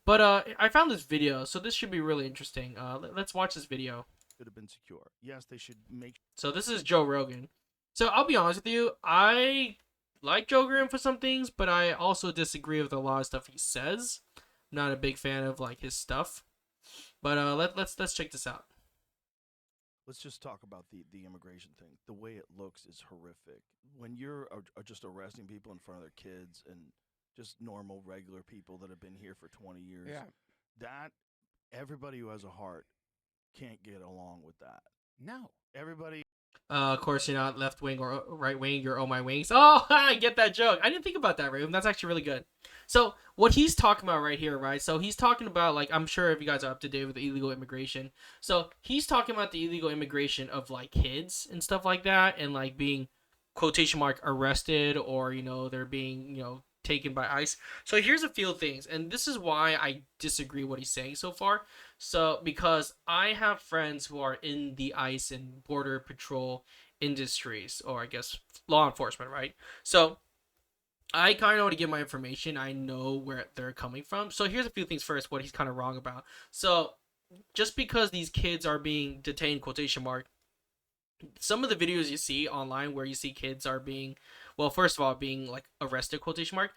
But I found this video, so this should be really interesting. Let's watch this video. Should have been secure. Yes, they should make. So this is Joe Rogan. So I'll be honest with you, I like Joe Rogan for some things, but I also disagree with a lot of stuff he says. I'm not a big fan of like his stuff. But let's check this out. Let's just talk about the immigration thing. The way it looks is horrific. When you're just arresting people in front of their kids and just normal, regular people that have been here for 20 years, Yeah. that everybody who has a heart can't get along with that. No. Everybody. Of course, you're not left wing or right wing. You're Ohmywingz. Oh, I get that joke. I didn't think about that, Raven. That's actually really good. So what he's talking about right here, right? So he's talking about like I'm sure if you guys are up to date with the illegal immigration. So he's talking about the illegal immigration of like kids and stuff like that, and like being quotation mark arrested or they're being taken by ICE. So here's a few things, and this is why I disagree what he's saying so far. So because I have friends who are in the ICE and border patrol industries, or I guess law enforcement, right? So I kind of know to get my information. I know where they're coming from. So here's a few things first. What he's kind of wrong about. So just because these kids are being detained, quotation mark, some of the videos you see online where you see kids are being, well, first of all, being like arrested, quotation mark,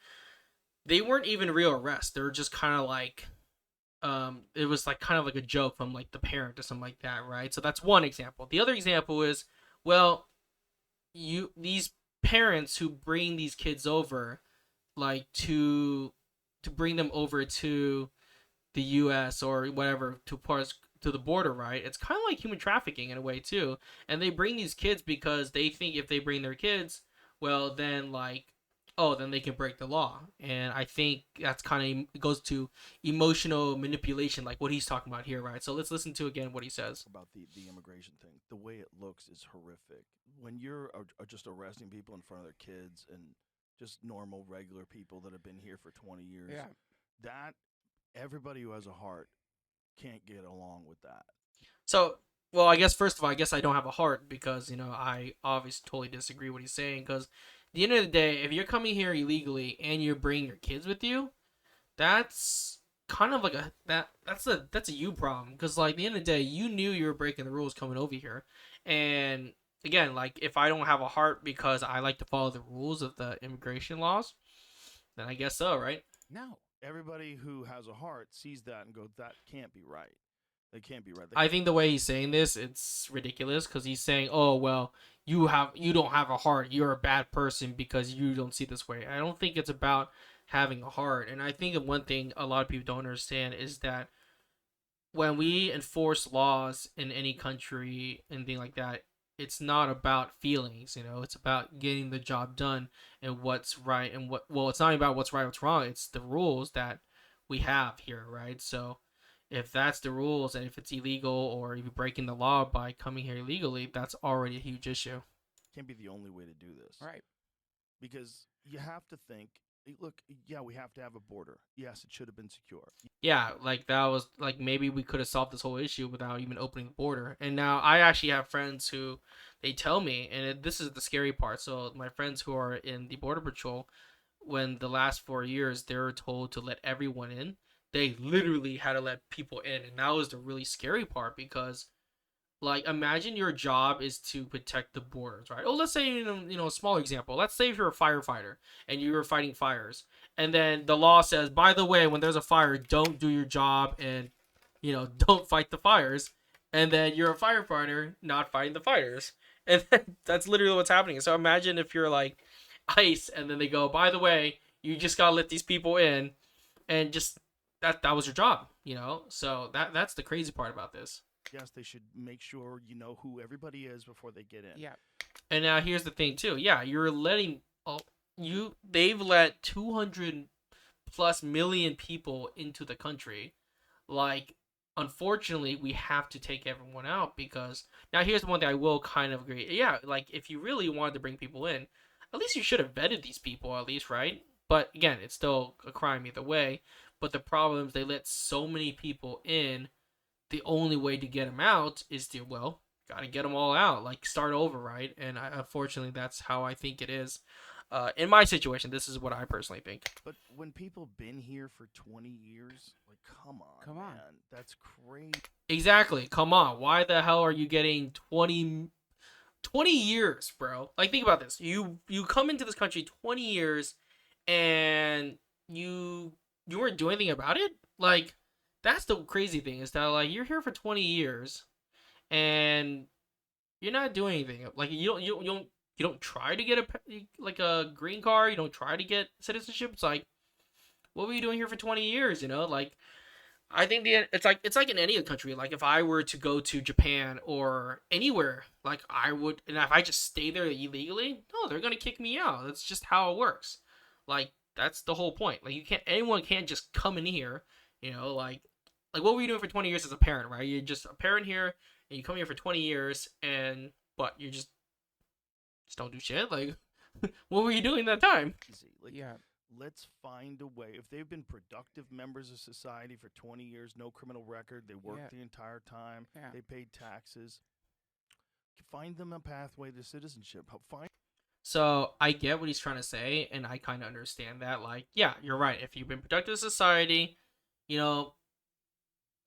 they weren't even real arrests. They were just kind of like, it was like kind of like a joke from like the parent or something like that, right? So that's one example. The other example is, well, these parents who bring these kids over, like to bring them over to the U.S. or whatever to parts to the border, right? It's kind of like human trafficking in a way too. And they bring these kids because they think if they bring their kids, well, then like, oh, then they can break the law. And I think that's kind of it goes to emotional manipulation, like what he's talking about here, right? So let's listen to again what he says. About the immigration thing. The way it looks is horrific. When you're just arresting people in front of their kids and just normal, regular people that have been here for 20 years, Yeah. that everybody who has a heart can't get along with that. So, well, I guess first of all, I guess I don't have a heart because I obviously totally disagree what he's saying. Because at the end of the day, if you're coming here illegally and you're bringing your kids with you, that's kind of like that's a you problem. Because like at the end of the day, you knew you were breaking the rules coming over here, and again, like if I don't have a heart because I like to follow the rules of the immigration laws, then I guess so, right? No. Everybody who has a heart sees that and goes, that can't be right. That can't be right. I think the way he's saying this, it's ridiculous because he's saying, "Oh well, you don't have a heart. You're a bad person because you don't see this way." I don't think it's about having a heart, and I think one thing a lot of people don't understand is that when we enforce laws in any country and thing like that, it's not about feelings. It's about getting the job done and what's right and what. Well, it's not about what's right, what's wrong. It's the rules that we have here, right? So if that's the rules and if it's illegal or if you're breaking the law by coming here illegally, that's already a huge issue. can't be the only way to do this. Right. Because you have to think, look, yeah, we have to have a border. Yes, it should have been secure. Yeah, like that was like maybe we could have solved this whole issue without even opening the border. And now I actually have friends who they tell me, and this is the scary part. So my friends who are in the border patrol, when the last 4 years they were told to let everyone in, they literally had to let people in, and that was the really scary part because like imagine your job is to protect the borders, right? Oh, let's say a small example. Let's say if you're a firefighter and you're fighting fires, and then the law says, by the way, when there's a fire, don't do your job and don't fight the fires, and then you're a firefighter not fighting the fires, and that's literally what's happening. So imagine if you're like ICE, and then they go, by the way, you just gotta let these people in, and just that was your job. So that's the crazy part about this. Yes, they should make sure you know who everybody is before they get in. Yeah. And now here's the thing too. Yeah, you're letting they've let 200 plus million people into the country. Like unfortunately, we have to take everyone out because now here's the one thing I will kind of agree. Yeah, like if you really wanted to bring people in, at least you should have vetted these people at least, right? But again, it's still a crime either way. But the problem is they let so many people in, the only way to get them out is to, well, got to get them all out, like start over, right? And unfortunately, that's how I think it is. In my situation, this is what I personally think. But when people been here for 20 years, like, come on, Come on. man, that's crazy. Exactly. Come on. Why the hell are you getting 20 years, bro? Like, think about this. You come into this country 20 years, and you weren't doing anything about it. Like, that's the crazy thing is that like you're here for 20 years, and you're not doing anything. Like you don't try to get a green card. You don't try to get citizenship. It's like, what were you doing here for 20 years? Like, I think it's like in any country. Like, if I were to go to Japan or anywhere, like I would, and if I just stay there illegally, no, they're gonna kick me out. That's just how it works. Like, that's the whole point. Like, anyone can't just come in here. Like what were you doing for 20 years as a parent, right? You're just a parent here, and you come here for 20 years, and what? You just don't do shit. Like, what were you doing that time? Like, Yeah. let's find a way. If they've been productive members of society for 20 years, no criminal record, they worked the entire time, Yeah. they paid taxes, find them a pathway to citizenship. Find So I get what he's trying to say, and I kind of understand that. Like, yeah, you're right. If you've been productive in society, you know,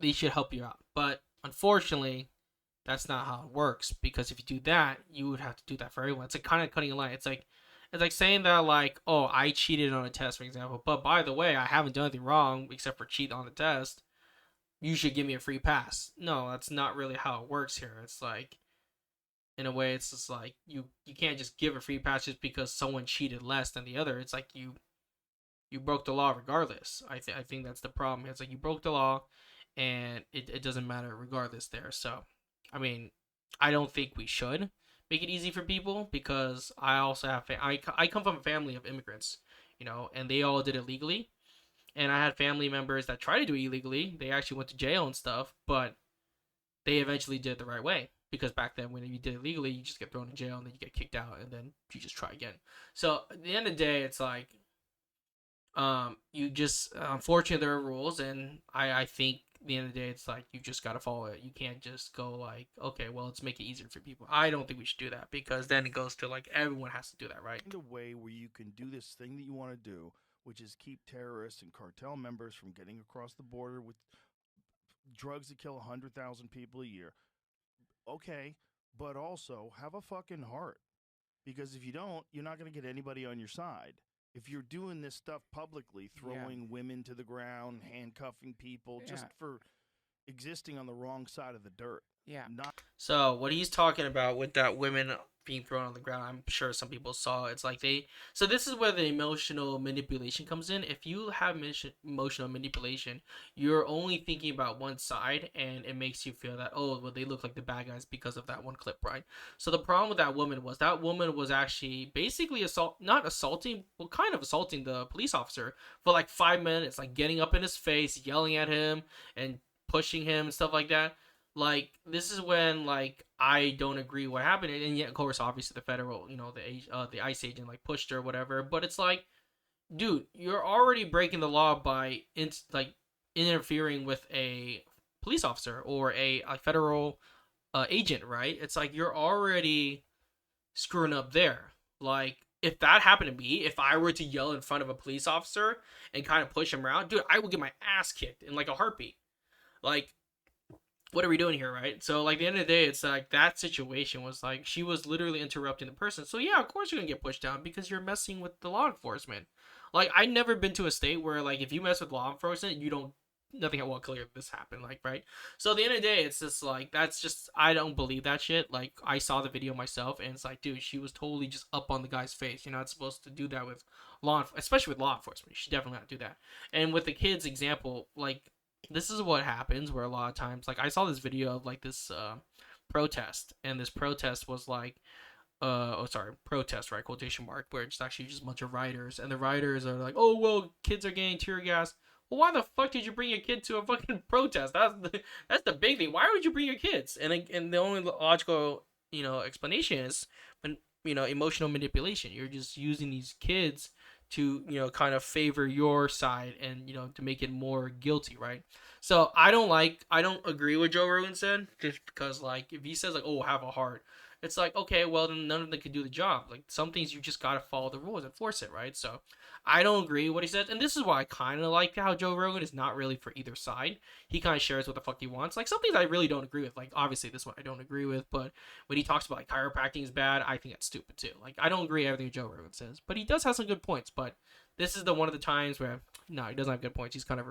they should help you out. But unfortunately, that's not how it works. Because if you do that, you would have to do that for everyone. It's like kind of cutting a line. It's like saying that like, oh, I cheated on a test, for example. But by the way, I haven't done anything wrong except for cheat on the test. You should give me a free pass. No, that's not really how it works here. It's like, in a way, it's just like you can't just give a free pass just because someone cheated less than the other. It's like you broke the law regardless. I think that's the problem. It's like you broke the law, and it doesn't matter regardless there. So, I mean, I don't think we should make it easy for people, because I also have I come from a family of immigrants, and they all did it legally. And I had family members that tried to do it illegally. They actually went to jail and stuff, but they eventually did it the right way, because back then when you did it legally, you just get thrown in jail, and then you get kicked out, and then you just try again. So at the end of the day, it's like, you just, unfortunately there are rules, and I think at the end of the day, it's like you just gotta follow it. You can't just go like, okay, well, let's make it easier for people. I don't think we should do that, because then it goes to like everyone has to do that, right? a way where you can do this thing that you want to do, which is keep terrorists and cartel members from getting across the border with drugs that kill 100,000 people a year. Okay, but also have a fucking heart. Because if you don't, you're not going to get anybody on your side. If you're doing this stuff publicly, throwing women to the ground, handcuffing people, just for existing on the wrong side of the dirt. Yeah. Not So what he's talking about with that women being thrown on the ground, I'm sure some people saw. It's like so this is where the emotional manipulation comes in. If you have emotional manipulation, you're only thinking about one side, and it makes you feel that, oh, well, they look like the bad guys because of that one clip, right? So the problem with that woman was actually basically not assaulting, well, kind of assaulting the police officer for like 5 minutes, like getting up in his face, yelling at him, and pushing him and stuff like that. Like, this is when like I don't agree what happened, and yet of course obviously the federal, the ICE agent like pushed her or whatever. But it's like, dude, you're already breaking the law by interfering with a police officer or a federal agent, right? It's like you're already screwing up there. Like, if that happened to me, if I were to yell in front of a police officer and kind of push him around, dude, I would get my ass kicked in like a heartbeat. Like, what are we doing here, right? So, like, at the end of the day, it's like that situation was like she was literally interrupting the person. So, yeah, of course you're gonna get pushed down because you're messing with the law enforcement. Like, I never been to a state where, like, if you mess with law enforcement, you don't, nothing, well, clear this happened, like, right? So, at the end of the day, it's just like, that's just, I don't believe that shit. Like, I saw the video myself, and it's like, dude, she was totally just up on the guy's face. You're not supposed to do that with especially with law enforcement. You should definitely not do that. And with the kid's example, like, this is what happens where a lot of times, like, I saw this video of like this protest, and this protest was like protest, right, quotation mark, where it's actually just a bunch of rioters, and the rioters are like, oh, well, kids are getting tear gas. Well, why the fuck did you bring your kid to a fucking protest? That's the big thing. Why would you bring your kids? And the only logical explanation is, emotional manipulation. You're just using these kids to kind of favor your side, and to make it more guilty, right? So I don't agree with Joe Rogan said, just because, like, if he says like, oh, have a heart, it's like, okay, well then none of them can do the job. Like some things you just gotta follow the rules and force it, right? So I don't agree with what he says, and this is why I kind of like how Joe Rogan is not really for either side. He kind of shares what the fuck he wants. Like some things I really don't agree with. Like obviously this one I don't agree with, but when he talks about like chiropractic is bad, I think that's stupid too. Like I don't agree with everything Joe Rogan says, but he does have some good points. But this is the one of the times where no, he doesn't have good points. He's kind of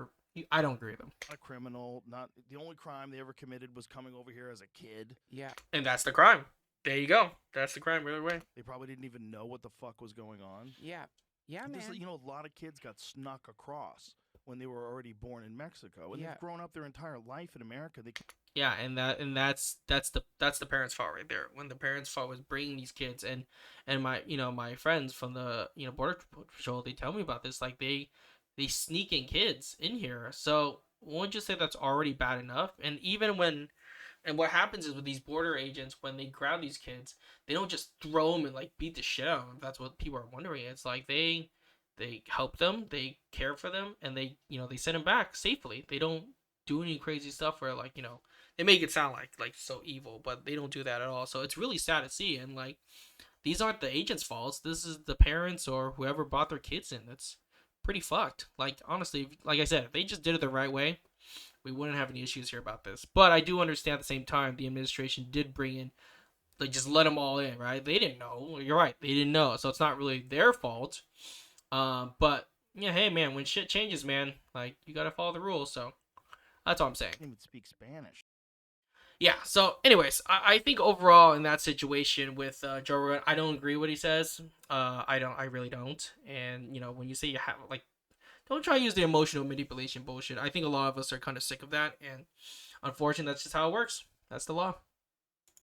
I don't agree with him. A criminal, not the only crime they ever committed was coming over here as a kid. Yeah. And that's the crime. There you go. That's the crime right away. They probably didn't even know what the fuck was going on. Yeah. Yeah, man. You know, a lot of kids got snuck across when they were already born in Mexico, and Yeah. they've grown up their entire life in America. Yeah, and that's the parents' fault right there. When the parents' fault was bringing these kids and my my friends from the border patrol, they tell me about this. Like they sneak in kids in here. So won't you say that's already bad enough? And even when and what happens is with these border agents, when they grab these kids, they don't just throw them and like beat the shit out of them. That's what people are wondering. It's like they help them, they care for them, and they send them back safely. They don't do any crazy stuff where like they make it sound like so evil, but they don't do that at all. So it's really sad to see. And like these aren't the agents' faults. This is the parents or whoever brought their kids in. That's pretty fucked. Like honestly, like I said, if they just did it the right way, we wouldn't have any issues here about this. But I do understand at the same time the administration did bring in, like, just let them all in, right? They didn't know. You're right, they didn't know, so it's not really their fault. But yeah, hey man, when shit changes, man, like you gotta follow the rules. So that's all I'm saying. Can't even speak Spanish. Yeah. So, anyways, I think overall in that situation with Joe Rogan, I don't agree with what he says. I really don't. And when you say you have like, don't try to use the emotional manipulation bullshit. I think a lot of us are kind of sick of that, and unfortunately, that's just how it works. That's the law.